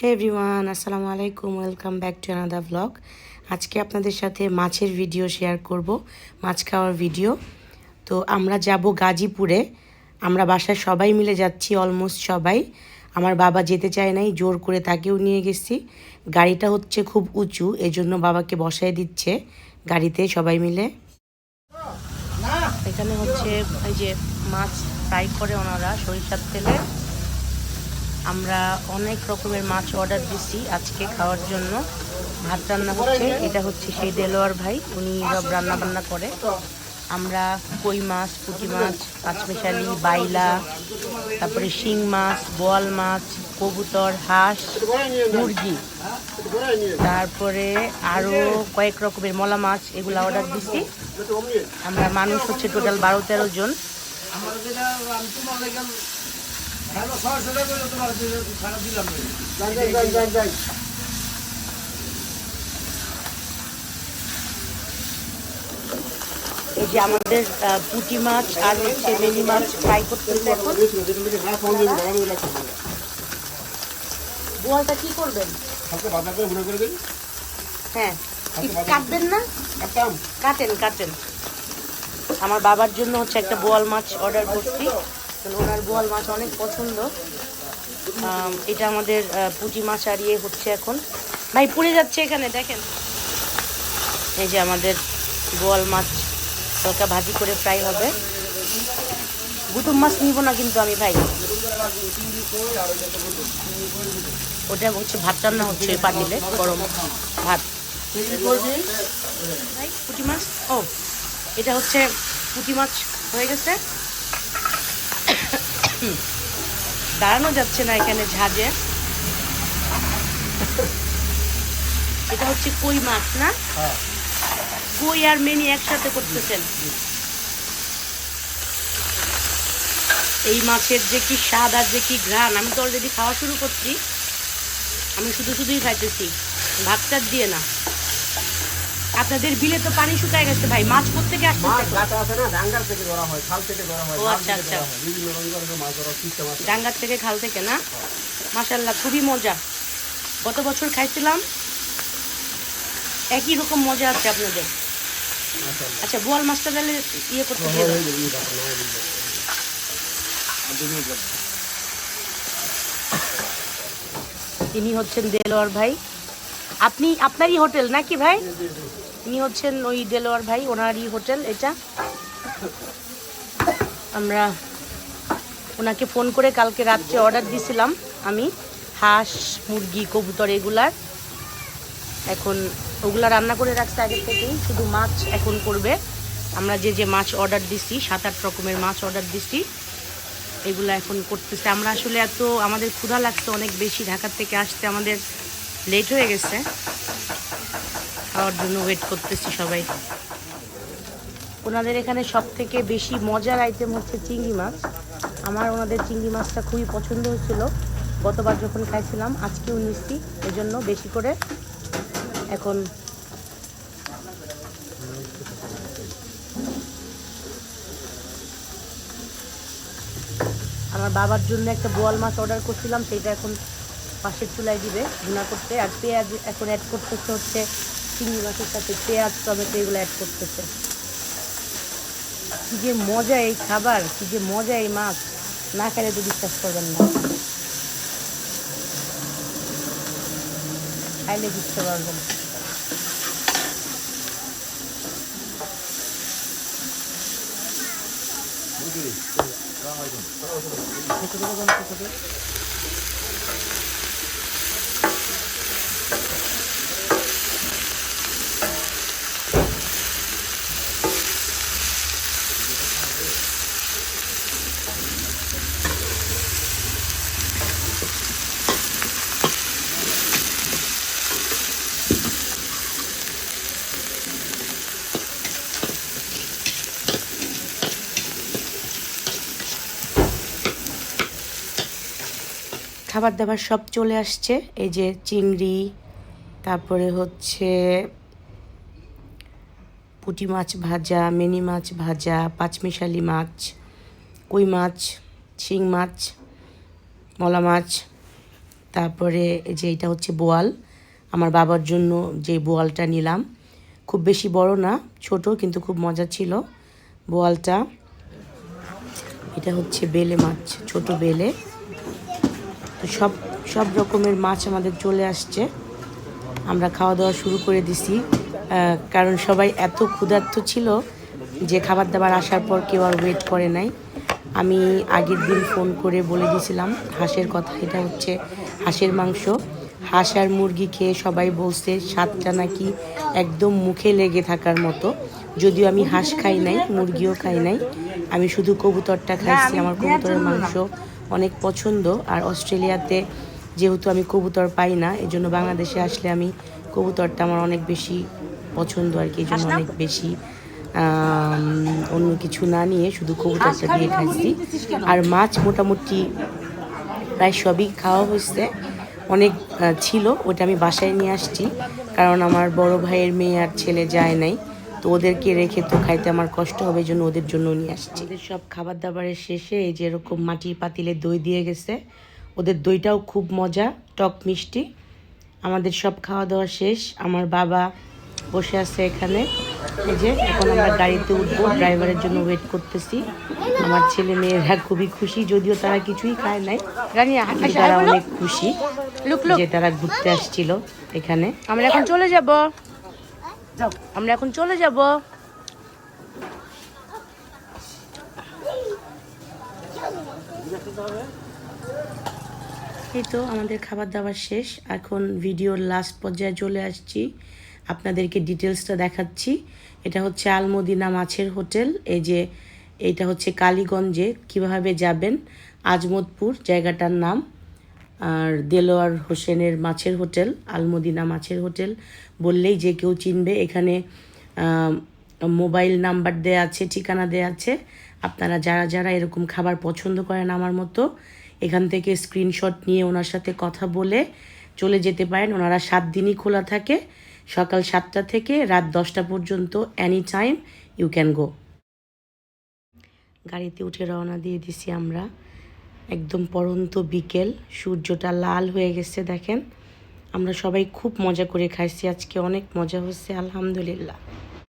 হে everyone, আসসালামু আলাইকুম। Welcome back to another blog. আজকে আপনাদের সাথে মাছের ভিডিও শেয়ার করব, মাছ খাওয়ার ভিডিও। তো আমরা যাব গাজীপুরে। আমরা বাসায় সবাই মিলে যাচ্ছি, অলমোস্ট সবাই। আমার বাবা যেতে চায় নাই, জোর করে তাকেও নিয়ে গেছি। গাড়িটা হচ্ছে খুব উঁচু, এজন্য বাবাকে বসায় দিচ্ছে গাড়িতে সবাই মিলে। এখানে হচ্ছে এই যে মাছ ফ্রাই করে ওনারা সরিষার তেলে। আমরা অনেক রকমের মাছ অর্ডার দিছি আজকে খাওয়ার জন্য। ভাত রান্না হচ্ছে, এটা হচ্ছে সেই দেলোয়ার ভাই, উনি সব রান্না বান্না করে। আমরা কই মাছ, পুঁটি মাছ, পাঁচমিশালি, বাইলা, তারপরে শিং মাছ, বোয়াল মাছ, কবুতর, হাঁস, মুরগি, তারপরে আরও কয়েক রকমের মলা মাছ, এগুলো অর্ডার দিছি। আমরা মানুষ হচ্ছে টোটাল 12-13 জন। এই যে আমাদের পুঁটি মাছ আর হচ্ছে মেনি মাছ ফ্রাই করতেছে এখন। বোয়ালটা কি করবেন? হ্যাঁ, কাটবেন না? কাটেন কাটেন। আমার বাবার জন্য হচ্ছে একটা বোয়াল মাছ অর্ডার করছি, ওনার বোয়াল মাছ অনেক পছন্দ। এটা আমাদের পুঁটি মাছ আর ইয়ে হচ্ছে এখন। ভাই পুড়ে যাচ্ছে এখানে, দেখেন। এই যে আমাদের বোয়াল মাছ হালকা ভাজি করে ফ্রাই হবে। গুতুম মাছ নিব না কিন্তু আমি, ভাই। ওটা হচ্ছে ভাত রান্না হচ্ছে ওই পাতিলে, গরম ভাত। ভাই পুঁটি মাছ, ও এটা হচ্ছে পুঁটি মাছ হয়ে গেছে। দাঁড়ানো যাচ্ছে না এখানে ঝাঁজে। এটা হচ্ছে কই মাছ না? কই আর মেনি একসাথে করতেছেন। এই মাছের যে কি স্বাদ আর যে কি ঘ্রাণ, আমি তো অলরেডি খাওয়া শুরু করছি। আমি শুধুই খাইতেছি, ভাতটার দিয়ে না। আপনাদের বিলে তো পানি শুকায় গেছে ভাই, মাছ কোত্থেকে আসতেছে? ও আচ্ছা আচ্ছা, ডাঙ্গার থেকে, খাল থেকে না? মাশাআল্লাহ, খুবই মজা। গত বছর খাইছিলাম, একই রকম মজা আছে আপনাদের। আচ্ছা, বোয়াল মাছটা তাহলে ইয়ে করতে দিয়ে দাও। ইনি হচ্ছেন দেলোয়ার ভাই। আপনারই হোটেল নাকি ভাই? ইনি হচ্ছেন ওই দেলোয়ার ভাই, ওনারই হোটেল এটা। আমরা ওনাকে ফোন করে কালকে রাত্রে অর্ডার দিয়েছিলাম আমি, হাঁস, মুরগি, কবুতর এগুলার। এখন ওগুলা রান্না করে রাখছে আগে থেকেই, শুধু মাছ এখন করবে। আমরা যে মাছ অর্ডার দিছি, 7-8 রকমের মাছ অর্ডার দিছি, এগুলো এখন করতেছে। আমরা আসলে আমাদের ক্ষুধা লাগছে অনেক বেশি, ঢাকার থেকে আসতে আমাদের লেট হয়ে গেছে, খাওয়ার জন্য ওয়েট করতেছি সবাই। ওনাদের এখানে সব থেকে বেশি মজার আইটেম হচ্ছে চিংড়ি মাছ। আমার ওনাদের চিংড়ি মাছটা খুবই পছন্দ হয়েছিল গতবার যখন খাইছিলাম, আজকেও নিচ্ছি এজন্য বেশি করে। এখন আমার বাবার জন্য একটা বোয়াল মাছ অর্ডার করছিলাম, সেটা এখন পাশের চুলায় দিবে ভুনা করতে। আর পেঁয়াজ এখন অ্যাড করতেছে হচ্ছে চিংড়ি মাছের সাথে, পেঁয়াজ, টমেটো এগুলো অ্যাড করতেছে। কী যে মজা এই খাবার, কী যে মজা এই মাছ, না খেলে তো বিশ্বাস করবেন না, খাইলে বুঝতে পারবেন। খাবার দাবার সব চলে আসছে। এই যে চিংড়ি, তারপরে হচ্ছে পুঁটি মাছ ভাজা, মিনি মাছ ভাজা, পাঁচমিশালি মাছ, কই মাছ, শিং মাছ, মলা মাছ, তারপরে যে এটা হচ্ছে বোয়াল, আমার বাবার জন্য যে বোয়ালটা নিলাম, খুব বেশি বড় না, ছোট কিন্তু খুব মজা ছিল বোয়ালটা। এটা হচ্ছে বেলে মাছ, ছোট বেলে। তো সব রকমের মাছ আমাদের চলে আসছে। আমরা খাওয়া দাওয়া শুরু করে দিছি, কারণ সবাই এত ক্ষুধার্ত ছিল যে খাবার দাবার আসার পর কেউ আর ওয়েট করে নাই। আমি আগের দিন ফোন করে বলে দিয়েছিলাম হাঁসের কথা। এটা হচ্ছে হাঁসের মাংস। হাঁস আর মুরগি খেয়ে সবাই বলছে স্বাদটা নাকি একদম মুখে লেগে থাকার মতো। যদিও আমি হাঁস খাই নাই, মুরগিও খাই নাই, আমি শুধু কবুতরটা খাইছি। আমার কবুতরের মাংস অনেক পছন্দ। আর অস্ট্রেলিয়াতে যেহেতু আমি কবুতর পাই না, এই জন্য বাংলাদেশে আসলে আমি কবুতরটা আমার অনেক বেশি পছন্দ আর কি। এই জন্য অনেক বেশি অন্য কিছু না নিয়ে শুধু কবুতরটা দিয়ে খাইছি। আর মাছ মোটামুটি প্রায় সবই খাওয়া হয়েছে। অনেক ছিল, ওটা আমি বাসায় নিয়ে আসছি, কারণ আমার বড় ভাইয়ের মেয়ে আর ছেলে যায় নাই, তো ওদেরকে রেখে তো খাইতে আমার কষ্ট হবে, এই জন্য ওদের জন্য নিয়ে আসছি। ওদের সব খাবার দাবারের শেষে এই যে এরকম মাটির পাতিলে দই দিয়ে গেছে। ওদের দইটাও খুব মজা, টক মিষ্টি। আমাদের সব খাওয়া দাওয়া শেষ। আমার বাবা বসে আছে এখানে। এই যে এখন আমরা গাড়িতে উঠবো, ড্রাইভারের জন্য ওয়েট করতেছি। আমার ছেলে মেয়েরা খুবই খুশি, যদিও তারা কিছুই খায় নাই, তারা অনেক খুশি যে তারা ঘুরতে আসছিল এখানে। আমরা এখন চলে যাব, আমরা এখন চলে যাব। এই তো আমাদের খাবার দাবার শেষ। এখন ভিডিওর লাস্ট পর্যায়ে চলে আসছি, আপনাদেরকে ডিটেলসটা দেখাচ্ছি। এটা হচ্ছে আলমদিনা মাছের হোটেল। এই যে এইটা হচ্ছে কালীগঞ্জে, কিভাবে যাবেন আজমতপুর জায়গাটার নাম। আর দেলোয়ার হোসেনের মাছের হোটেল, আলমদিনা মাছের হোটেল বললেই যে কেউ চিনবে। এখানে মোবাইল নাম্বার দেয়া আছে, ঠিকানা দেয়া আছে। আপনারা যারা যারা এরকম খাবার পছন্দ করেন আমার মতো, এখান থেকে স্ক্রিনশট নিয়ে ওনার সাথে কথা বলে চলে যেতে পারেন। ওনারা 7 দিনই খোলা থাকে, সকাল 7টা থেকে রাত 10টা পর্যন্ত। Any time you can go. গাড়িতে উঠে রওনা দিয়ে দিছি আমরা। একদম পড়ন্ত বিকেল, সূর্যটা লাল হয়ে গেছে দেখেন। আমরা সবাই খুব মজা করে খাইছি আজকে, অনেক মজা হয়েছে আলহামদুলিল্লাহ।